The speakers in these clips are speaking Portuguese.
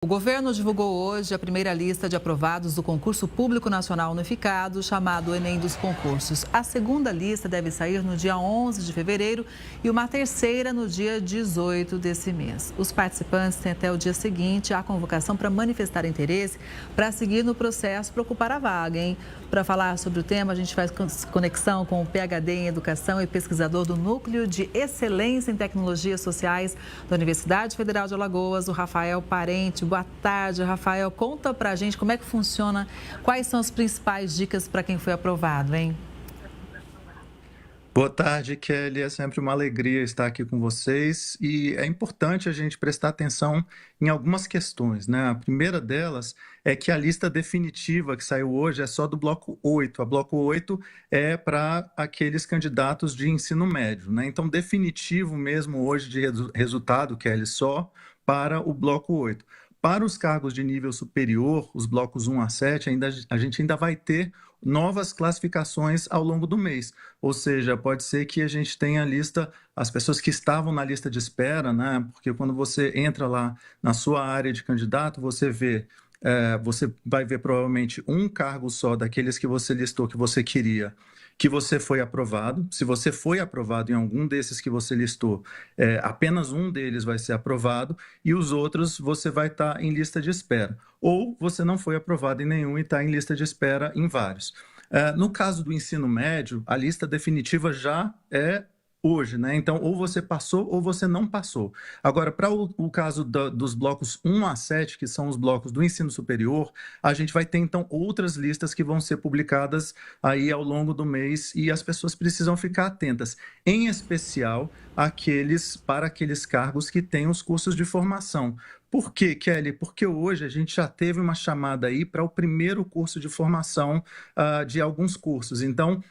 O governo divulgou hoje a primeira lista de aprovados do concurso público nacional unificado, chamado Enem dos Concursos. A segunda lista deve sair no dia 11 de fevereiro e uma terceira no dia 18 desse mês. Os participantes têm até o dia seguinte a convocação para manifestar interesse para seguir no processo para ocupar a vaga, hein? Para falar sobre o tema, a gente faz conexão com o PhD em Educação e pesquisador do Núcleo de Excelência em Tecnologias Sociais da Universidade Federal de Alagoas, o Rafael Parente. Boa tarde, Rafael. Conta pra gente como é que funciona, quais são as principais dicas para quem foi aprovado, hein? Boa tarde, Kelly. É sempre uma alegria estar aqui com vocês e é importante a gente prestar atenção em algumas questões, né? A primeira delas é que a lista definitiva que saiu hoje é só do bloco 8. A bloco 8 é para aqueles candidatos de ensino médio, né? Então, definitivo mesmo hoje de resultado, Kelly, só para o bloco 8. Para os cargos de nível superior, os blocos 1 a 7, a gente ainda vai ter novas classificações ao longo do mês. Ou seja, pode ser que a gente tenha a lista, as pessoas que estavam na lista de espera, né? Porque quando você entra lá na sua área de candidato, você vai ver provavelmente um cargo só daqueles que você listou que você queria, que você foi aprovado. Se você foi aprovado em algum desses que você listou, apenas um deles vai ser aprovado e os outros você vai estar em lista de espera. Ou você não foi aprovado em nenhum e está em lista de espera em vários. No caso do ensino médio, a lista definitiva já é hoje, né? Então, ou você passou ou você não passou. Agora, para o caso dos blocos 1 a 7, que são os blocos do ensino superior, a gente vai ter, então, outras listas que vão ser publicadas aí ao longo do mês e as pessoas precisam ficar atentas, em especial para aqueles cargos que têm os cursos de formação. Por quê, Kelly? Porque hoje a gente já teve uma chamada aí para o primeiro curso de formação de alguns cursos. Então,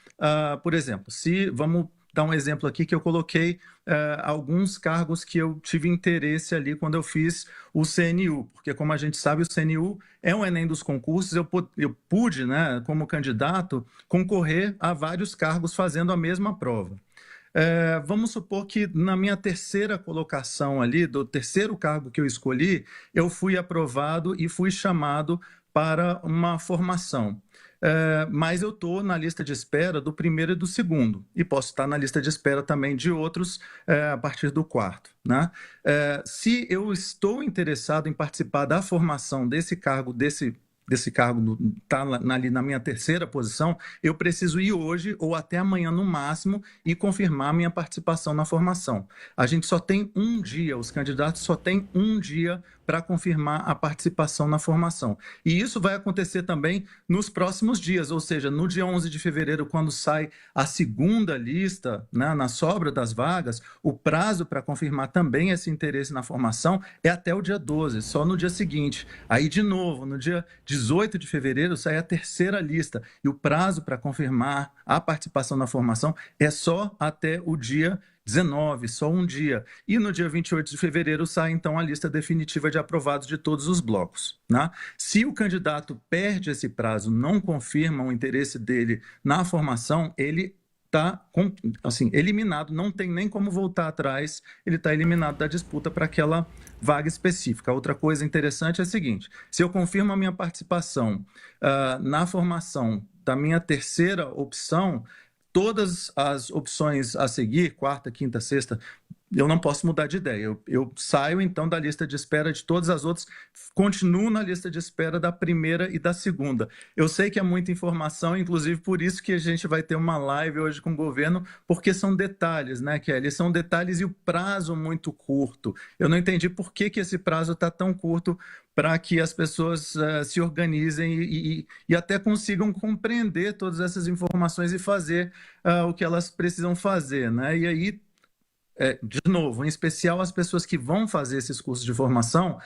por exemplo, vamos dar um exemplo aqui que eu coloquei alguns cargos que eu tive interesse ali quando eu fiz o CNU, porque como a gente sabe, o CNU é um Enem dos concursos, eu pude, né, como candidato, concorrer a vários cargos fazendo a mesma prova. Vamos supor que na minha terceira colocação ali, do terceiro cargo que eu escolhi, eu fui aprovado e fui chamado para uma formação. Mas eu estou na lista de espera do primeiro e do segundo, e posso estar na lista de espera também de outros a partir do quarto, né? Se eu estou interessado em participar da formação desse cargo está ali na minha terceira posição, eu preciso ir hoje ou até amanhã no máximo e confirmar minha participação na formação. A gente só tem um dia, os candidatos só têm um dia para confirmar a participação na formação. E isso vai acontecer também nos próximos dias, ou seja, no dia 11 de fevereiro, quando sai a segunda lista, né, na sobra das vagas, o prazo para confirmar também esse interesse na formação é até o dia 12, só no dia seguinte. Aí, de novo, no dia 18 de fevereiro, sai a terceira lista, e o prazo para confirmar a participação na formação é só até o dia 19, só um dia. E no dia 28 de fevereiro sai, então, a lista definitiva de aprovados de todos os blocos, né? Se o candidato perde esse prazo, não confirma o interesse dele na formação, ele está eliminado, não tem nem como voltar atrás, ele está eliminado da disputa para aquela vaga específica. Outra coisa interessante é a seguinte: se eu confirmo a minha participação na formação da minha terceira opção, todas as opções a seguir, quarta, quinta, sexta, eu não posso mudar de ideia. Eu saio, então, da lista de espera de todas as outras, continuo na lista de espera da primeira e da segunda. Eu sei que é muita informação, inclusive por isso que a gente vai ter uma live hoje com o governo, porque são detalhes, né, Kelly? São detalhes e o prazo muito curto. Eu não entendi por que esse prazo está tão curto para que as pessoas se organizem e até consigam compreender todas essas informações e fazer o que elas precisam fazer, né? E aí, de novo, em especial as pessoas que vão fazer esses cursos de formação,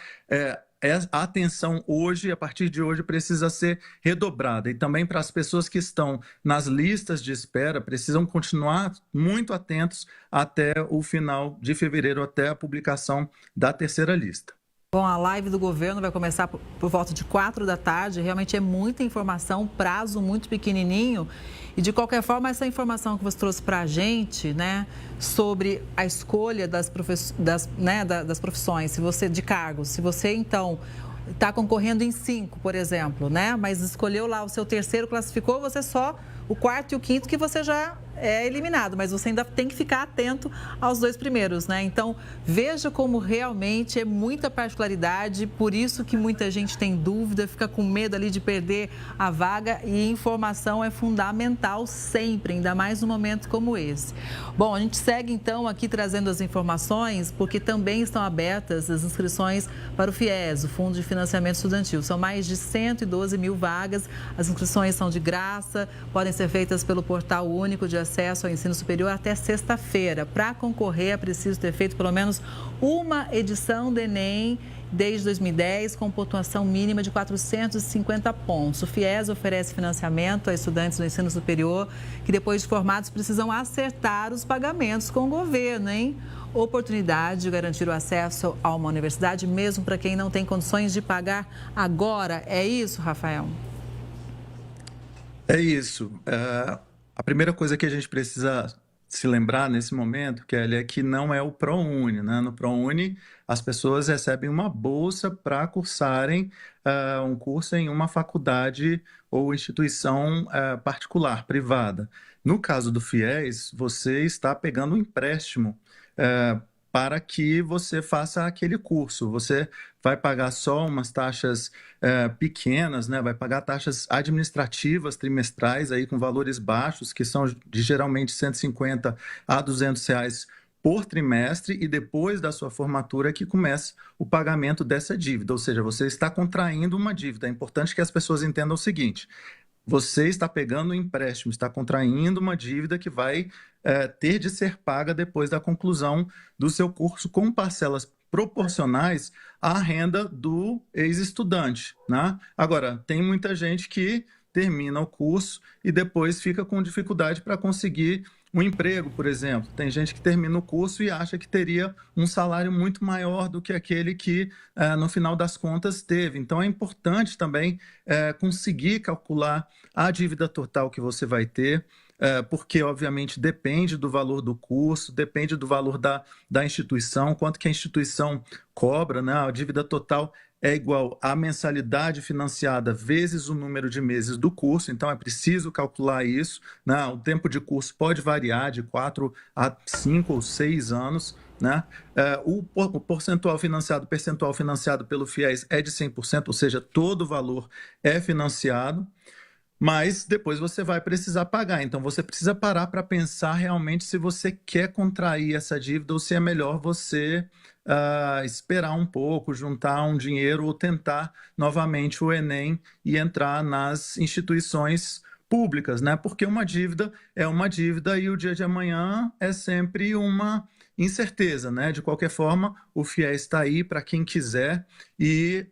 a atenção hoje, a partir de hoje, precisa ser redobrada. E também para as pessoas que estão nas listas de espera, precisam continuar muito atentos até o final de fevereiro, até a publicação da terceira lista. Bom, a live do governo vai começar por volta de 4 da tarde. Realmente é muita informação, prazo muito pequenininho. E, de qualquer forma, essa informação que você trouxe para a gente, né, sobre a escolha das profissões, se você de cargos, se você, então, está concorrendo em 5, por exemplo, né? Mas escolheu lá o seu terceiro, classificou, você só o quarto e o quinto que você já é eliminado, mas você ainda tem que ficar atento aos 2 primeiros, né? Então, veja como realmente é muita particularidade, por isso que muita gente tem dúvida, fica com medo ali de perder a vaga, e informação é fundamental sempre, ainda mais num momento como esse. Bom, a gente segue então aqui trazendo as informações, porque também estão abertas as inscrições para o FIES, o Fundo de Financiamento Estudantil. São mais de 112 mil vagas, as inscrições são de graça, podem ser feitas pelo Portal Único de Acesso ao Ensino Superior até sexta-feira. Para concorrer, é preciso ter feito pelo menos uma edição do Enem desde 2010, com pontuação mínima de 450 pontos. O FIES oferece financiamento a estudantes do ensino superior que, depois de formados, precisam acertar os pagamentos com o governo, hein? Oportunidade de garantir o acesso a uma universidade, mesmo para quem não tem condições de pagar agora. É isso, Rafael? É isso. A primeira coisa que a gente precisa se lembrar nesse momento, Kelly, é que não é o ProUni, né? No ProUni, as pessoas recebem uma bolsa para cursarem um curso em uma faculdade ou instituição particular, privada. No caso do FIES, você está pegando um empréstimo para que você faça aquele curso. Você vai pagar só umas taxas pequenas, né? Vai pagar taxas administrativas trimestrais aí com valores baixos, que são de geralmente R$ 150 a R$ 200 por trimestre, e depois da sua formatura que começa o pagamento dessa dívida. Ou seja, você está contraindo uma dívida. É importante que as pessoas entendam o seguinte: você está pegando um empréstimo, está contraindo uma dívida que vai ter de ser paga depois da conclusão do seu curso, com parcelas proporcionais à renda do ex-estudante, né? Agora, tem muita gente que termina o curso e depois fica com dificuldade para conseguir um emprego, por exemplo. Tem gente que termina o curso e acha que teria um salário muito maior do que aquele que, no final das contas, teve. Então, é importante também conseguir calcular a dívida total que você vai ter, porque, obviamente, depende do valor do curso, depende do valor da instituição, quanto que a instituição cobra, né? A dívida total é igual à mensalidade financiada vezes o número de meses do curso, então é preciso calcular isso, né? O tempo de curso pode variar de 4 a 5 ou 6 anos, né? O percentual financiado pelo FIES é de 100%, ou seja, todo o valor é financiado, mas depois você vai precisar pagar. Então, você precisa parar para pensar realmente se você quer contrair essa dívida ou se é melhor você esperar um pouco, juntar um dinheiro ou tentar novamente o Enem e entrar nas instituições públicas, né? Porque uma dívida é uma dívida e o dia de amanhã é sempre uma incerteza, né? De qualquer forma, o FIES está aí para quem quiser e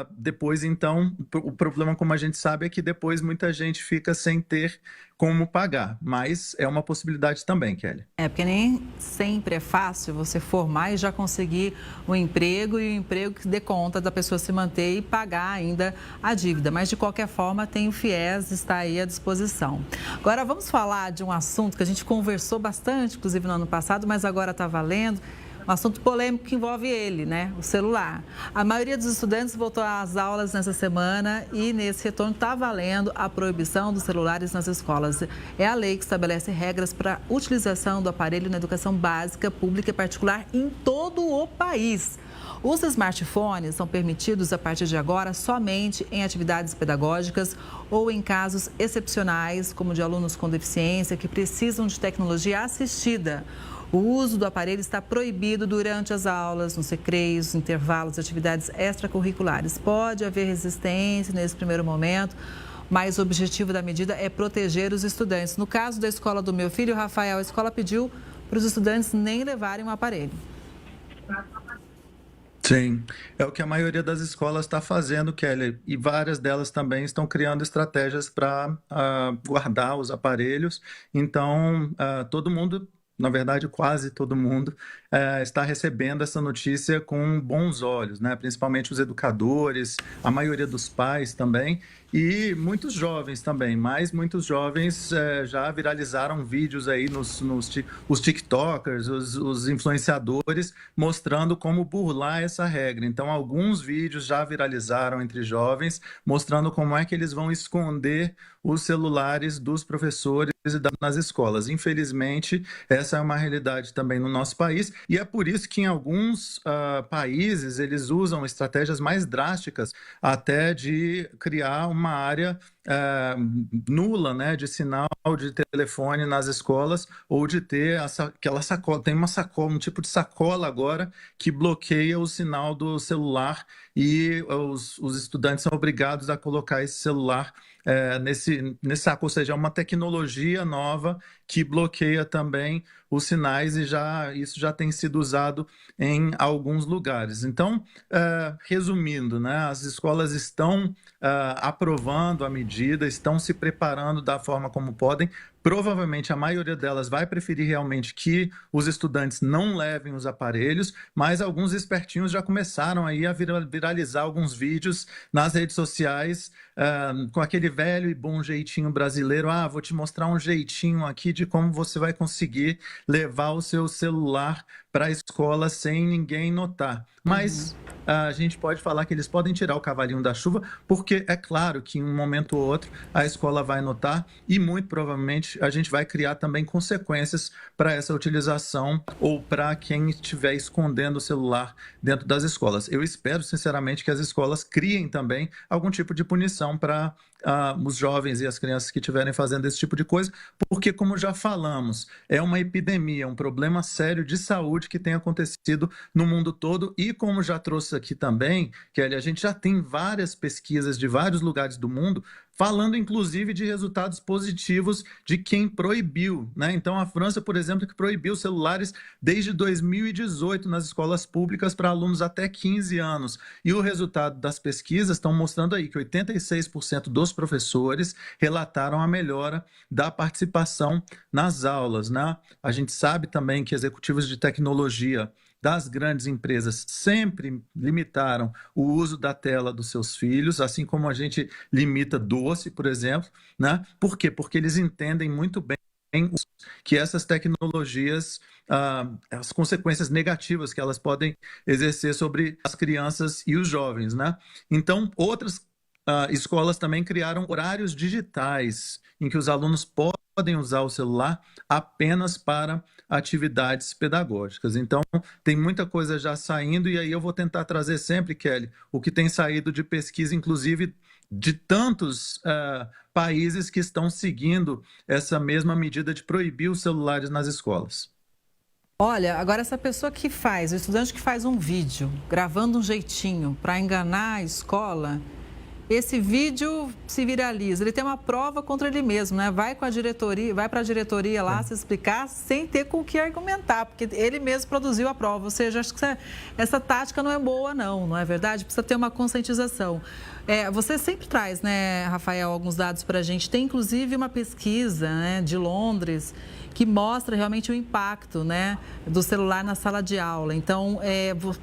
depois, então, o problema, como a gente sabe, é que depois muita gente fica sem ter como pagar, mas é uma possibilidade também, Kelly. Porque nem sempre é fácil você formar e já conseguir um emprego, e o emprego que dê conta da pessoa se manter e pagar ainda a dívida. Mas, de qualquer forma, tem o FIES, está aí à disposição. Agora, vamos falar de um assunto que a gente conversou bastante, inclusive no ano passado, mas agora está valendo. Um assunto polêmico que envolve ele, né? O celular. A maioria dos estudantes voltou às aulas nessa semana e nesse retorno está valendo a proibição dos celulares nas escolas. É a lei que estabelece regras para a utilização do aparelho na educação básica, pública e particular em todo o país. Os smartphones são permitidos a partir de agora somente em atividades pedagógicas ou em casos excepcionais, como de alunos com deficiência que precisam de tecnologia assistida. O uso do aparelho está proibido durante as aulas, nos recreios, intervalos, atividades extracurriculares. Pode haver resistência nesse primeiro momento, mas o objetivo da medida é proteger os estudantes. No caso da escola do meu filho, Rafael, a escola pediu para os estudantes nem levarem um aparelho. Sim, é o que a maioria das escolas está fazendo, Kelly, e várias delas também estão criando estratégias para guardar os aparelhos. Então, todo mundo na verdade quase todo mundo, está recebendo essa notícia com bons olhos, né? Principalmente os educadores, a maioria dos pais também, e muitos jovens também, mas muitos jovens já viralizaram vídeos aí os TikTokers, os influenciadores, mostrando como burlar essa regra. Então, alguns vídeos já viralizaram entre jovens, mostrando como é que eles vão esconder os celulares dos professores nas escolas. Infelizmente, essa é uma realidade também no nosso país, e é por isso que em alguns países eles usam estratégias mais drásticas, até de criar uma área nula, né, de sinal de telefone nas escolas, ou de ter aquela sacola, tem uma sacola, um tipo de sacola agora que bloqueia o sinal do celular, e os estudantes são obrigados a colocar esse celular nesse saco, ou seja, é uma tecnologia nova que bloqueia também os sinais, e isso já tem sido usado em alguns lugares. Então, resumindo, né, as escolas estão aprovando a medida, estão se preparando da forma como podem. Provavelmente a maioria delas vai preferir realmente que os estudantes não levem os aparelhos, mas alguns espertinhos já começaram aí a viralizar alguns vídeos nas redes sociais, com aquele velho e bom jeitinho brasileiro. Vou te mostrar um jeitinho aqui de como você vai conseguir levar o seu celular para a escola sem ninguém notar. Mas a gente pode falar que eles podem tirar o cavalinho da chuva, porque é claro que em um momento ou outro a escola vai notar, e muito provavelmente a gente vai criar também consequências para essa utilização, ou para quem estiver escondendo o celular dentro das escolas. Eu espero, sinceramente, que as escolas criem também algum tipo de punição para os jovens e as crianças que estiverem fazendo esse tipo de coisa, porque, como já falamos, é uma epidemia, um problema sério de saúde que tem acontecido no mundo todo, e como já trouxe aqui também, Kelly, a gente já tem várias pesquisas de vários lugares do mundo falando inclusive de resultados positivos de quem proibiu, né? Então, a França, por exemplo, que proibiu celulares desde 2018 nas escolas públicas para alunos até 15 anos. E o resultado das pesquisas estão mostrando aí que 86% dos professores relataram a melhora da participação nas aulas, né? A gente sabe também que executivos de tecnologia das grandes empresas sempre limitaram o uso da tela dos seus filhos, assim como a gente limita doce, por exemplo, né? Por quê? Porque eles entendem muito bem que essas tecnologias, as consequências negativas que elas podem exercer sobre as crianças e os jovens, né? Então, outras escolas também criaram horários digitais em que os alunos podem usar o celular apenas para atividades pedagógicas. Então, tem muita coisa já saindo, e aí eu vou tentar trazer sempre, Kelly, o que tem saído de pesquisa, inclusive de tantos países que estão seguindo essa mesma medida de proibir os celulares nas escolas. Olha, agora essa pessoa que faz, o estudante que faz um vídeo gravando um jeitinho para enganar a escola, esse vídeo se viraliza, ele tem uma prova contra ele mesmo, né? Vai para a diretoria lá se explicar sem ter com o que argumentar, porque ele mesmo produziu a prova. Ou seja, acho que essa tática não é boa, não é verdade? Precisa ter uma conscientização. Você sempre traz, né, Rafael, alguns dados para a gente. Tem inclusive uma pesquisa, né, de Londres, que mostra realmente o impacto, né, do celular na sala de aula. Então,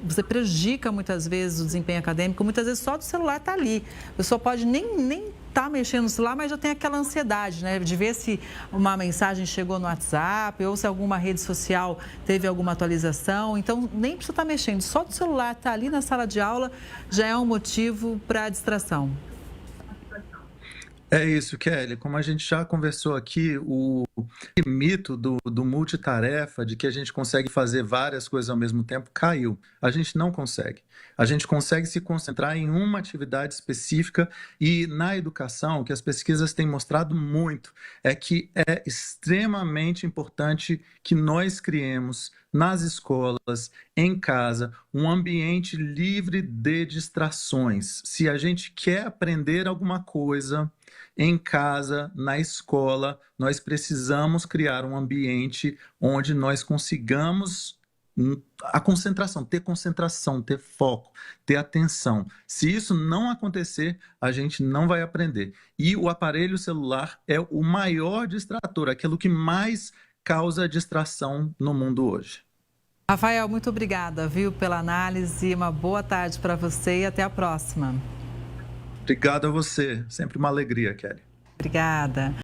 você prejudica muitas vezes o desempenho acadêmico, muitas vezes só do celular está ali. A pessoa pode nem estar mexendo no celular, mas já tem aquela ansiedade, né, de ver se uma mensagem chegou no WhatsApp ou se alguma rede social teve alguma atualização. Então, nem precisa estar mexendo, só do celular estar ali na sala de aula já é um motivo para distração. É isso, Kelly. Como a gente já conversou aqui, o mito do multitarefa, de que a gente consegue fazer várias coisas ao mesmo tempo, caiu. A gente não consegue. A gente consegue se concentrar em uma atividade específica, e na educação, o que as pesquisas têm mostrado muito é que é extremamente importante que nós criemos nas escolas, em casa, um ambiente livre de distrações. Se a gente quer aprender alguma coisa em casa, na escola, nós precisamos criar um ambiente onde nós consigamos a concentração, ter foco, ter atenção. Se isso não acontecer, a gente não vai aprender. E o aparelho celular é o maior distrator, aquilo que mais causa distração no mundo hoje. Rafael, muito obrigada, viu, pela análise. Uma boa tarde para você e até a próxima. Obrigado a você. Sempre uma alegria, Kelly. Obrigada.